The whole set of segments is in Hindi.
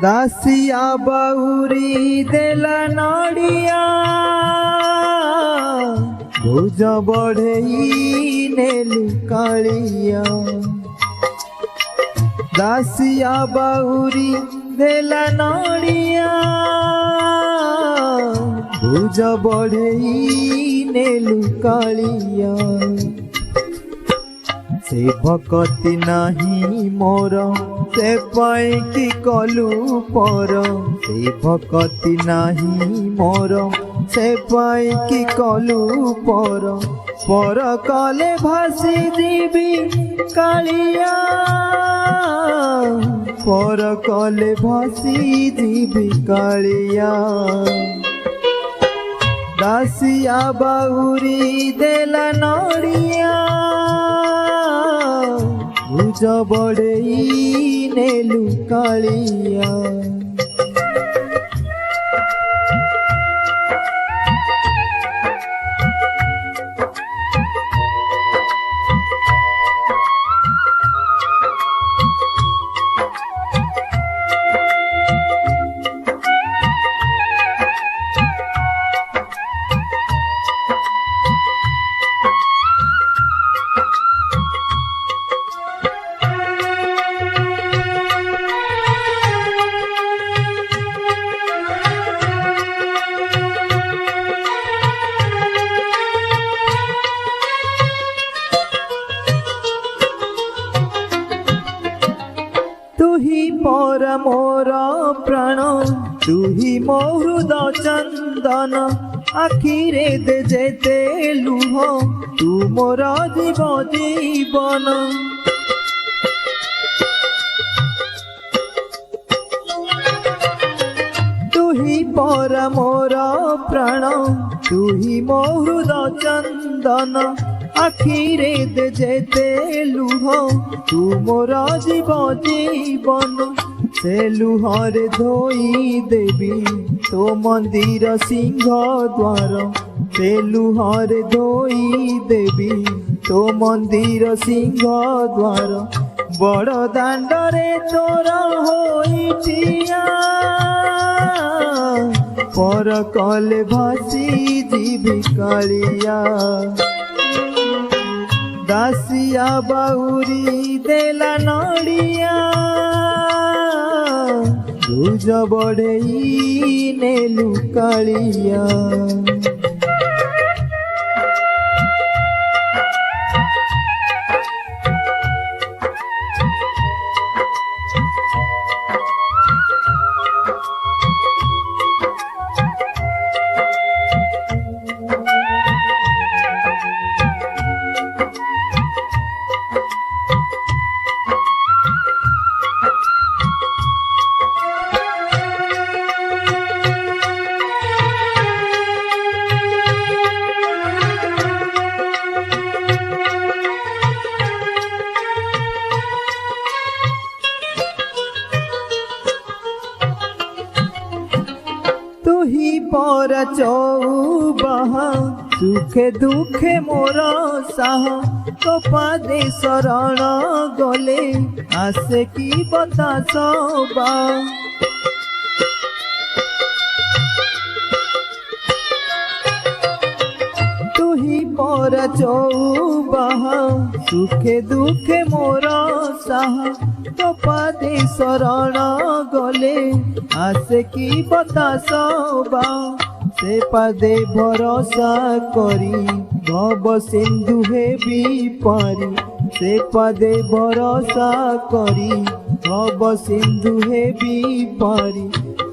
दासिया बहुरी देला नड़िया भुज बढ़ई नेलु कालिया। दासिया बहुरी देला नड़िया भुज बढ़ई नेलु कालिया। से भक्ति नाही मोर से पाई कि कलु पर। से भक्ति नाही मोर से पाई कि कलु पर कले भासी जीवी कालिया। पर कले भासी जीवी कालिया। दासिया बहुरी देला नड़िया भुज बढ़ई नेलु कालिया। तुही पर मोर प्राण तुही मो हृद चंदन। आखिरे दे जेते लुह तू मोर जीव जीवन। तुही पर मोर प्राण तुही मो हृद चंदन। आखिरे दे जेते लुह तू मोर जीव जीवन। से लुहरे धोई देवी तो मंदिर सिंह द्वार। से लुहरे धोई देवी तो मंदिर सिंह द्वार। बड़ दांडरे तोर होई ठिया पर कले भासी जीवी कालिया। दासिया बहुरी देला नड़िया भुज बढ़ई नेलु कालिया। तुही पर चौबाहा सुखे दुखे मोर साह। तो पादे शरण गले आसे की बता सबा। तुही पर चौबाहा सुखे दुखे मोर साह। तो पादे शरण गले आसे की बता सबा। से पादे भरोसा करी भव सिंधु हेबी पारी। से पादे भरोसा करी भव सिंधु हेबी पारी।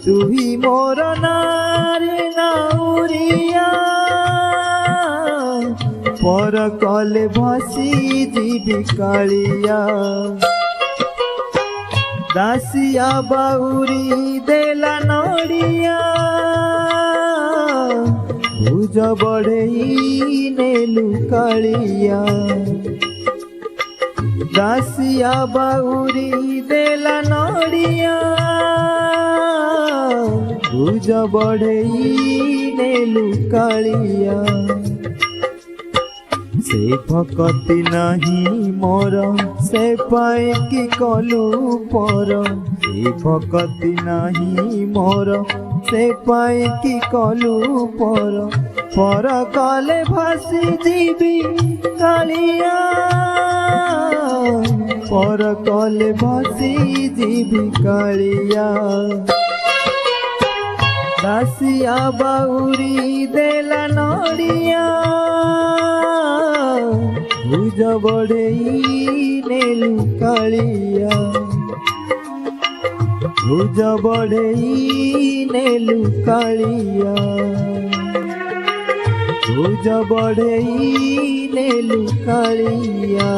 तुही मोर नारी नाउरिया पर कले भासी जीवी कालिया। दासिया बहुरी देला नड़िया भुज बढ़ई नेलु कालिया। दासिया बहुरी देला नड़िया भुज बढ़ई नेलु कालिया। से भकति नहीं मोर से पाए कि कलु पर से भकति नहीं मोर से पाए कि कलु पर कले भासी जीवी कालिया पर कले भासी जीवी कालिया दासिया बाउरी देला नड़िया भुज बढ़ई नेलु कालिया भुज बढ़ई नेलु कालिया भुज बढ़ई नेलु कालिया।